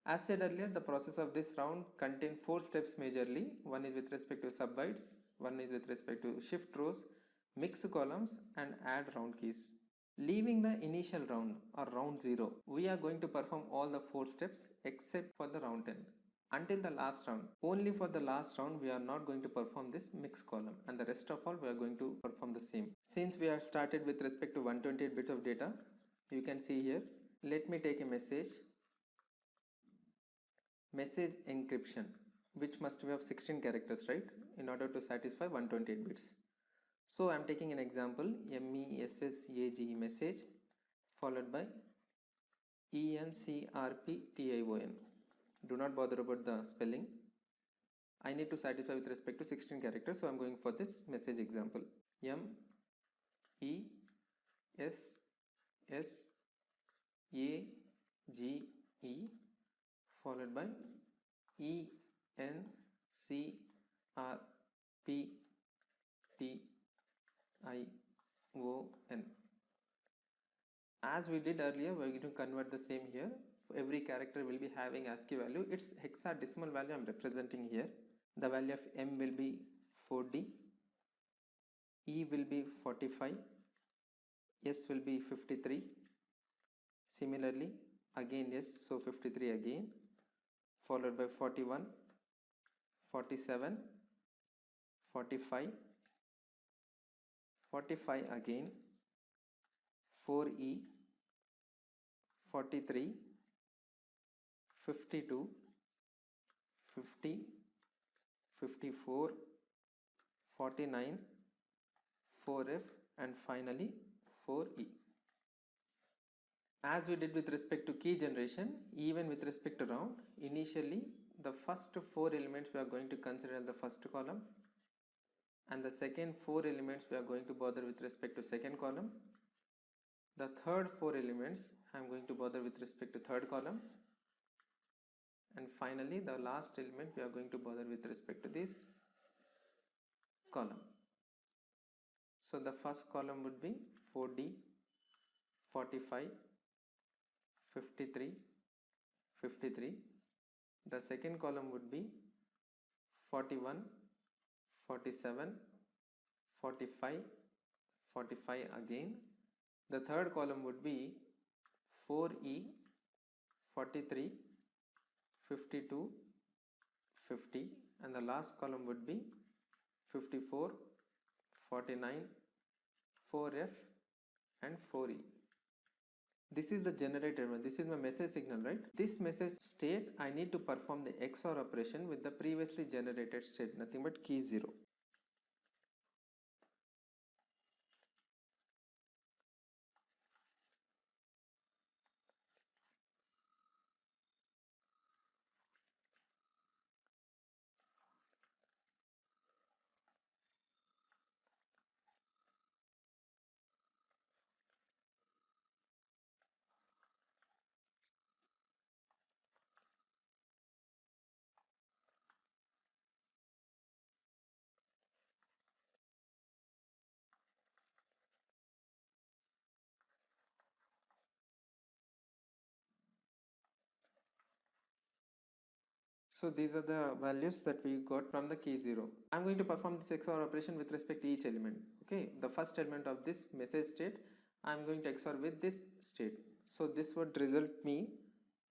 As said earlier, the process of this round contains 4 steps majorly. One is with respect to subbytes, one is with respect to shift rows, mix columns, and add round keys. Leaving the initial round or round 0, we are going to perform all the 4 steps except for the round 10 until the last round. Only for the last round we are not going to perform this mix column, and the rest of all we are going to perform the same. Since we are started with respect to 128 bits of data, you can see here, let me take a message encryption, which must have 16 characters, right, in order to satisfy 128 bits. So I am taking an example, MESSAGE message followed by ENCRPTION. Do not bother about the spelling. I need to satisfy with respect to 16 characters, so I am going for this message example. MESSAGE followed by ENCRPTION. As we did earlier, we are going to convert the same here. Every character will be having ASCII value. Its hexadecimal value I am representing here. The value of M will be 4D, E will be 45, S will be 53. Similarly, again S, so 53 again, followed by 41, 47, 45, 45 again, 4E, 43, 52, 50, 54, 49, 4F, and finally 4E. As we did with respect to key generation, even with respect to round, initially the first 4 elements we are going to consider in the first column, and the second 4 elements we are going to bother with respect to second column. The third 4 elements I am going to bother with respect to third column, and finally the last element we are going to bother with respect to this column. So the first column would be 4D, 45, 53, 53. The second column would be 41, 47, 45, 45 again. The third column would be 4E, 43, 52, 50, and the last column would be 54, 49, 4F, and 4E. This is the generated one. This is my message signal, right? This message state, I need to perform the XOR operation with the previously generated state, nothing but key 0. So these are the values that we got from the key 0. I'm going to perform this XOR operation with respect to each element. Okay, the first element of this message state, I'm going to XOR with this state. So this would result me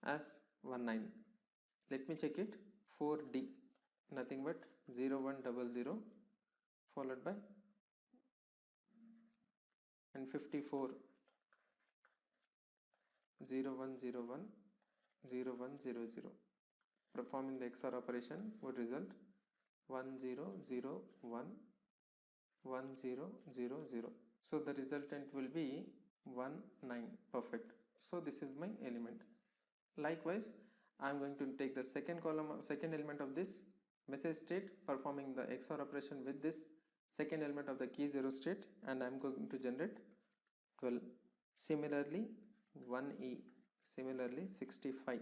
as 19. Let me check it. 4D, nothing but 0100 followed by and 54, 0101, 0100. Performing the XOR operation would result 1001, 1000. So the resultant will be 19. Perfect. So this is my element. Likewise, I am going to take the second column, second element of this message state, performing the XOR operation with this second element of the key 0 state, and I am going to generate 12. Similarly, 1E, similarly 65,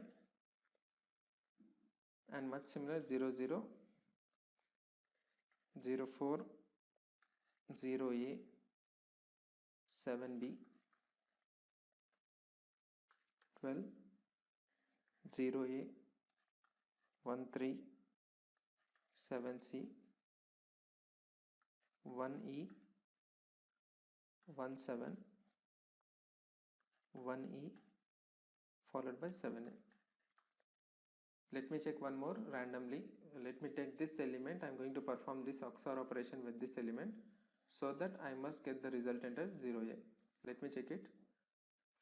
and much similar 00, 04, 0A, 7B, 12, 0A, 13, 7C, 1E, 17, 1E, followed by 7A. Let me check one more randomly. Let me take this element. I am going to perform this XOR operation with this element, so that I must get the resultant as 0A. Let me check it.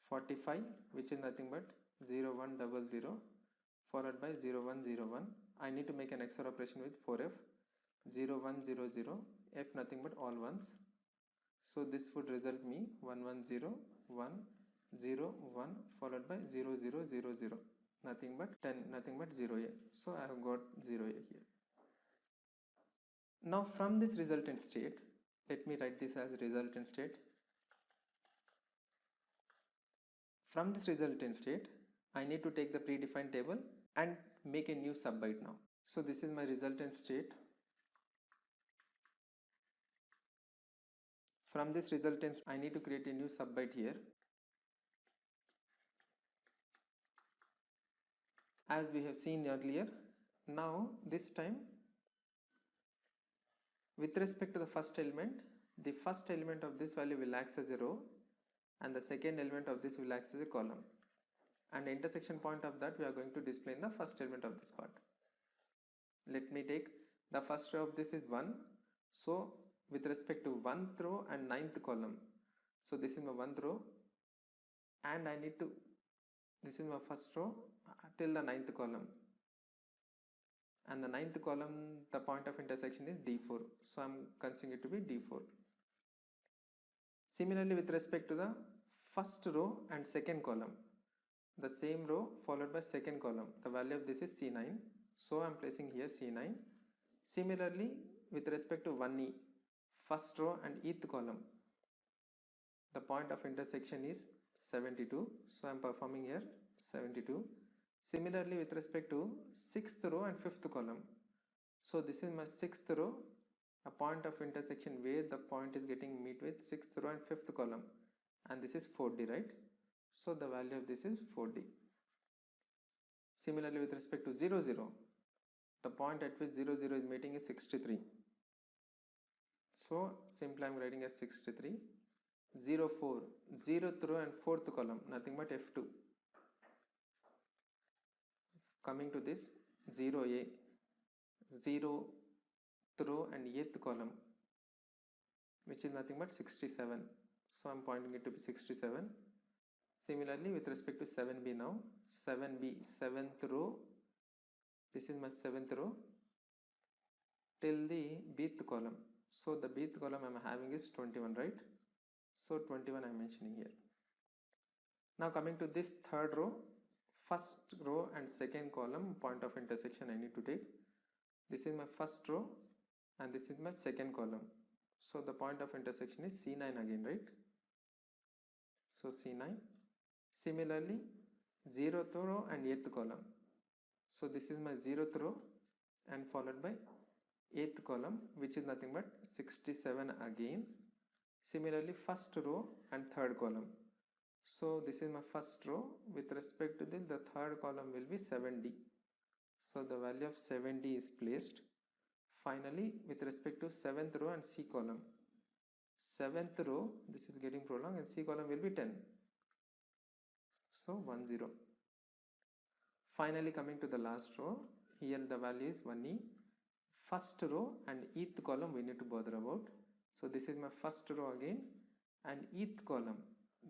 45, which is nothing but 0100, followed by 0101. I need to make an XOR operation with 4F. 0100, F nothing but all ones. So this would result me 110, 101, followed by 0000. Nothing but 10, nothing but 0A. So I have got 0A here. Now from this resultant state, let me write this as resultant state. From this resultant state, I need to take the predefined table and make a new subbyte now. So this is my resultant state. From this resultant, I need to create a new subbyte here. As we have seen earlier, now this time, with respect to the first element, the first element of this value will act as a row, and the second element of this will act as a column. And the intersection point of that we are going to display in the first element of this part. Let me take the first row of this is 1. So with respect to 1th row and 9th column, so this is my 1th row, and I need to, this is my first row till the 9th column, and the 9th column, the point of intersection is D4, so I am considering it to be D4. Similarly, with respect to the first row and second column, the same row followed by second column, the value of this is C9, so I am placing here C9. Similarly, with respect to 1E, first row and eth column, the point of intersection is 72, so I am performing here 72. Similarly, with respect to 6th row and 5th column, so this is my 6th row, a point of intersection where the point is getting meet with 6th row and 5th column, and this is 4D, right? So the value of this is 4D. Similarly, with respect to 0, 0, the point at which 0, 0 is meeting is 63. So simply I am writing as 63. 0, 4, 0th row and 4th column, nothing but F2. Coming to this 0A, 0th row and 8th column, which is nothing but 67. So I am pointing it to be 67. Similarly, with respect to 7B now, 7B, 7th row, this is my 7th row, till the bth column. So the bth column I am having is 21, right? So 21 I am mentioning here. Now coming to this third row, first row and second column point of intersection I need to take. This is my first row and this is my second column. So the point of intersection is C9 again, right? So C9. Similarly, 0th row and 8th column. So this is my 0th row and followed by 8th column, which is nothing but 67 again. Similarly, first row and third column. So this is my first row. With respect to this, the third column will be 7D. So the value of 7D is placed. Finally, with respect to 7th row and C column, 7th row, this is getting prolonged, and C column will be 10. So 1, 0. Finally, coming to the last row, here the value is 1E. First row and eth column we need to bother about. So this is my first row again, and eth column,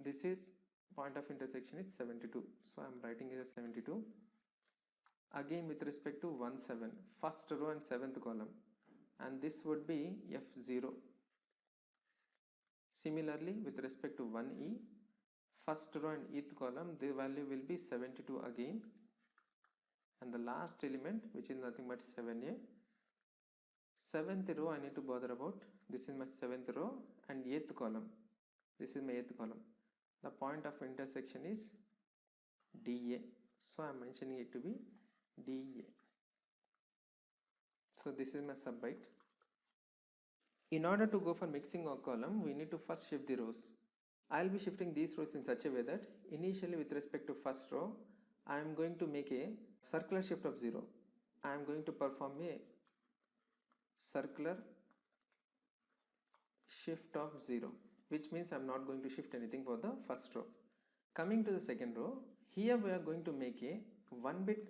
this is point of intersection is 72. So I am writing it as 72. Again with respect to 1, 7, first row and 7th column, and this would be F0. Similarly, with respect to 1E, first row and eth column, the value will be 72 again, and the last element, which is nothing but 7A. 7th row I need to bother about. This is my 7th row and 8th column. This is my 8th column. The point of intersection is DA. So I am mentioning it to be DA. So this is my subbyte. In order to go for mixing a column, we need to first shift the rows. I will be shifting these rows in such a way that initially with respect to first row, I am going to make a circular shift of 0. I am going to perform a circular shift of 0, which means I am not going to shift anything for the first row. Coming to the second row, here we are going to make a 1-bit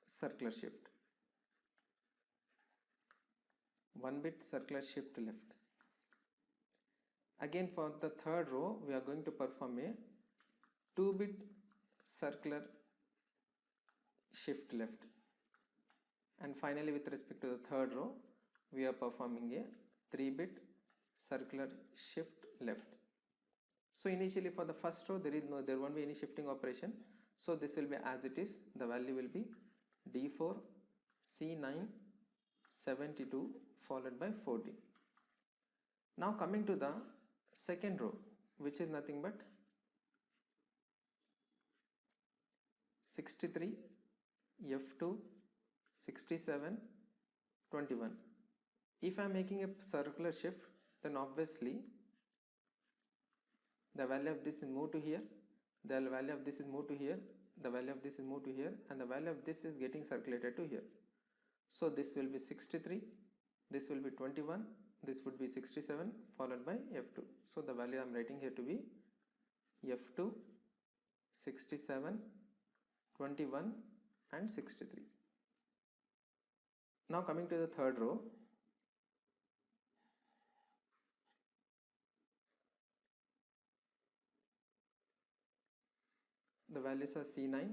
circular shift. 1-bit circular shift left. Again for the third row, we are going to perform a 2-bit circular shift left. And finally, with respect to the third row, we are performing a 3-bit circular shift left. So initially for the first row, there won't be any shifting operation. So this will be as it is. The value will be D4, C9, 72 followed by 40. Now coming to the second row, which is nothing but 63, F2, 67, 21. If I am making a circular shift, then obviously the value of this is moved to here, the value of this is moved to here, the value of this is moved to here, and the value of this is getting circulated to here. So this will be 63, this will be 21, this would be 67 followed by F2. So the value I am writing here to be F2, 67, 21 and 63. Now coming to the third row, the values are C9,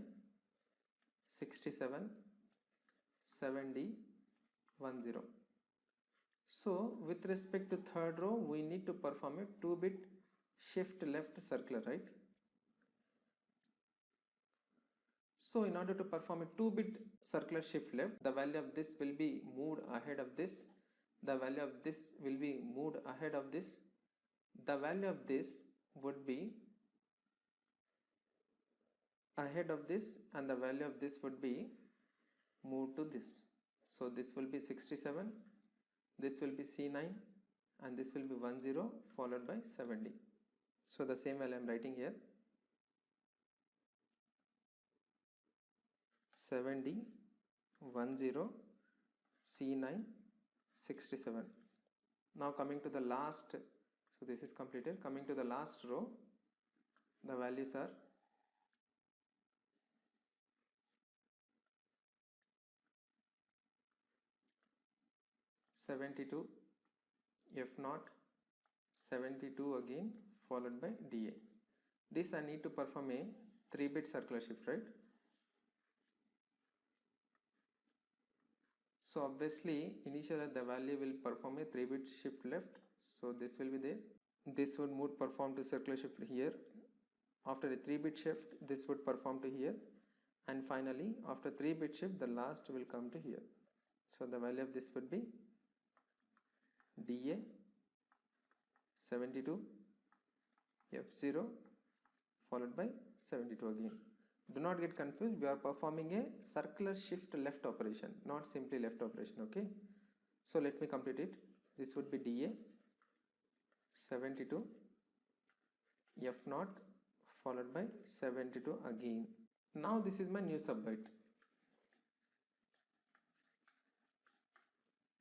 67, 7D, 10. So with respect to third row, we need to perform a 2-bit shift left circular, right? So in order to perform a 2-bit circular shift left, the value of this will be moved ahead of this, the value of this will be moved ahead of this, the value of this would be ahead of this, and the value of this would be moved to this. So this will be 67, this will be C9, and this will be 10 followed by 70. So the same value I am writing here, 70, 10, C9, 67. Now coming to the last, so this is completed. Coming to the last row, the values are 72, F0, 72 again followed by DA. This I need to perform a 3-bit circular shift, right? So obviously initially the value will perform a 3-bit shift left. So this will be there. This would move perform to circular shift here. After a 3-bit shift, this would perform to here. And finally after 3-bit shift, the last will come to here. So the value of this would be DA, 72, F0 followed by 72 again. Do not get confused, we are performing a circular shift left operation, not simply left operation, okay? So let me complete it. This would be DA, 72, F0 followed by 72 again. Now this is my new subbyte.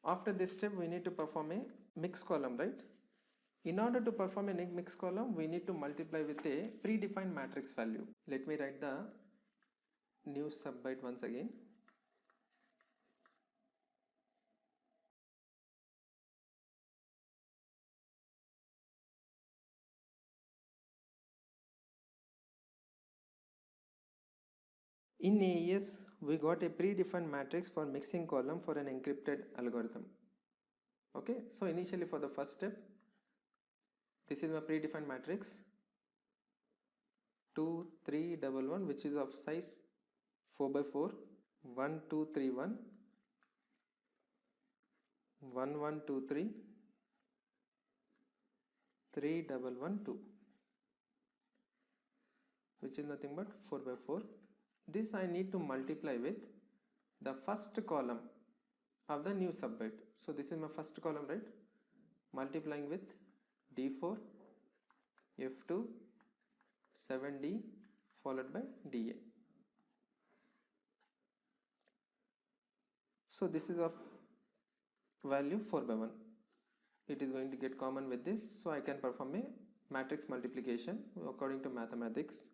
After this step, we need to perform a mixed column, right? In order to perform a mixed column, we need to multiply with a predefined matrix value. Let me write the new subbyte once again. In AES, we got a predefined matrix for mixing column for an encrypted algorithm. Okay, so initially for the first step, this is my predefined matrix 2 3 1 1, which is of size 4 by 4, 1 2 3 1, 1 1 2 3, 3 1 1 2, which is nothing but 4 by 4. This I need to multiply with the first column of the new subbyte. So this is my first column, right? Multiplying with D4, F2, 7D, followed by DA. So this is of value 4 by 1. It is going to get common with this, so I can perform a matrix multiplication according to mathematics.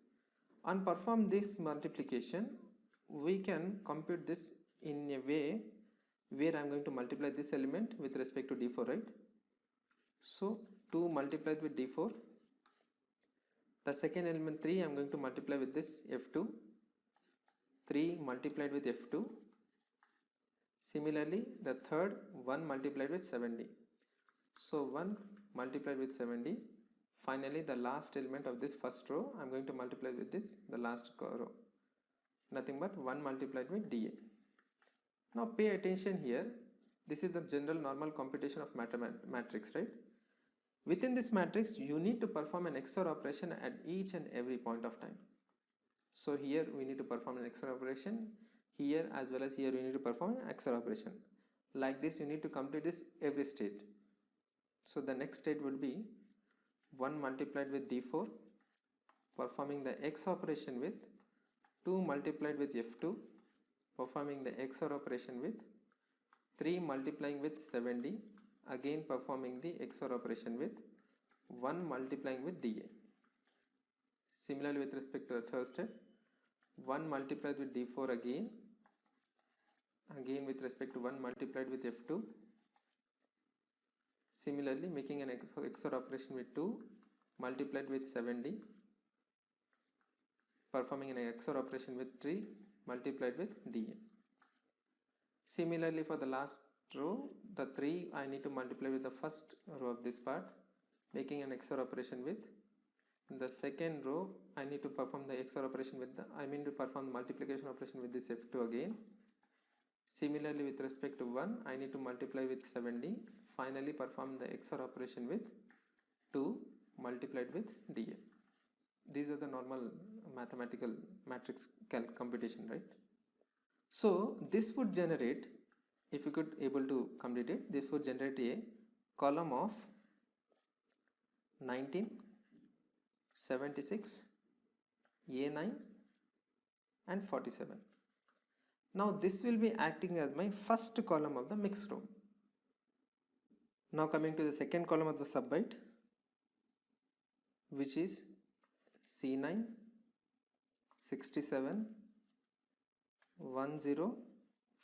And perform this multiplication, we can compute this in a way where I am going to multiply this element with respect to D4, right? So 2 multiplied with D4, the second element 3 I am going to multiply with this F2, 3 multiplied with F2. Similarly, the third 1 multiplied with 70. So 1 multiplied with 70. Finally, the last element of this first row, I am going to multiply with this, the last row. Nothing but 1 multiplied with DA. Now pay attention here. This is the general normal computation of matrix, right? Within this matrix, you need to perform an XOR operation at each and every point of time. So here we need to perform an XOR operation. Here as well as here we need to perform an XOR operation. Like this, you need to complete this every state. So the next state would be 1 multiplied with D4, performing the X operation with 2 multiplied with F2, performing the XOR operation with 3 multiplying with 70, again performing the XOR operation with 1 multiplying with DA. Similarly, with respect to the third step, 1 multiplied with D4 again with respect to 1 multiplied with F2. Similarly, making an XOR operation with 2 multiplied with 70, performing an XOR operation with 3 multiplied with DA. Similarly, for the last row, the 3 I need to multiply with the first row of this part, making an XOR operation with the second row. I need to perform the XOR operation with to perform the multiplication operation with this F2 again. Similarly, with respect to 1, I need to multiply with 70. Finally, perform the XOR operation with 2 multiplied with DA. These are the normal mathematical matrix computation, right? So this would generate, if you could able to complete it, this would generate a column of 19, 76, A9 and 47. Now this will be acting as my first column of the mixed row. Now coming to the second column of the subbyte, which is C9, 67, 10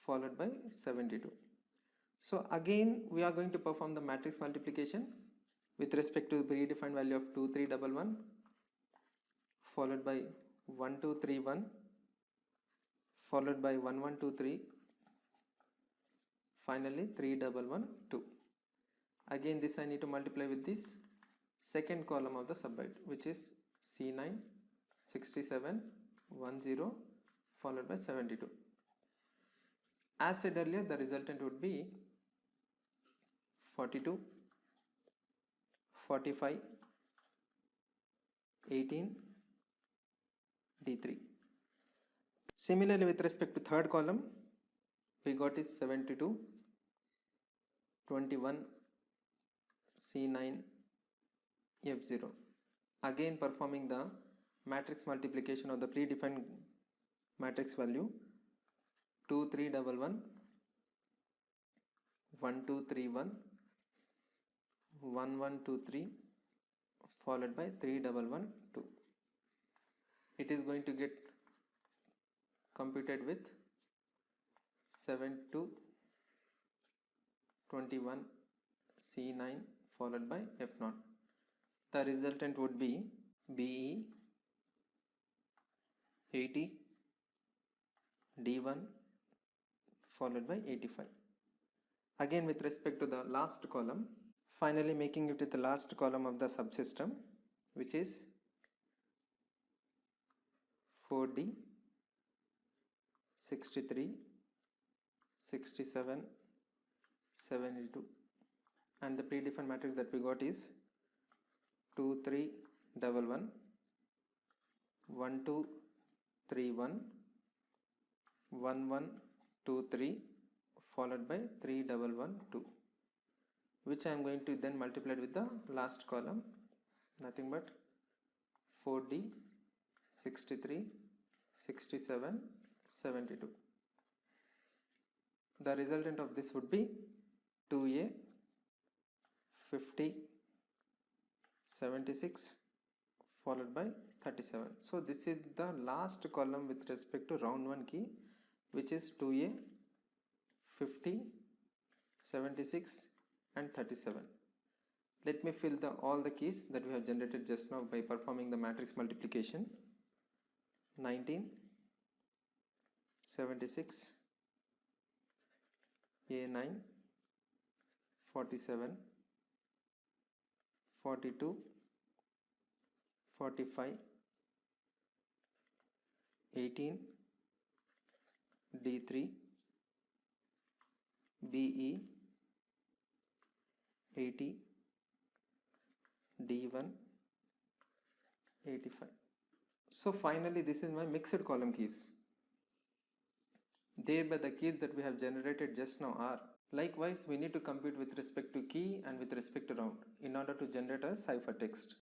followed by 72. So again we are going to perform the matrix multiplication with respect to the predefined value of 2311 followed by 1231 followed by 1123, finally 3112. Again this I need to multiply with this second column of the subbyte, which is C9, 67, 10 followed by 72. As said earlier, the resultant would be 42, 45, 18, D3. Similarly, with respect to third column, we got is 72, 21, C9, F0. Again performing the matrix multiplication of the predefined matrix value, 2311, 1231, 1123 followed by 3112. It is going to get computed with 72, 21, C9 followed by F0. The resultant would be BE 80, D1 followed by 85. Again with respect to the last column, finally making it to the last column of the subsystem, which is 4D, 63, 67, 72, and the predefined matrix that we got is 2 3 1 1, 1 2 3 1, 1 1 2 3 followed by 3 1 1 2, which I am going to then multiply with the last column, nothing but 4D, 63, 67, 72. The resultant of this would be 2a, 50, 76 followed by 37. So this is the last column with respect to round 1 key, which is 2a, 50, 76 and 37. Let me fill all the keys that we have generated just now by performing the matrix multiplication. 19, 76, A9, 47, 42, 45, 18, D3, BE, 80, D1, 85. So finally this is my mixed column keys. Thereby the keys that we have generated just now are. Likewise, we need to compute with respect to key and with respect to round in order to generate a ciphertext.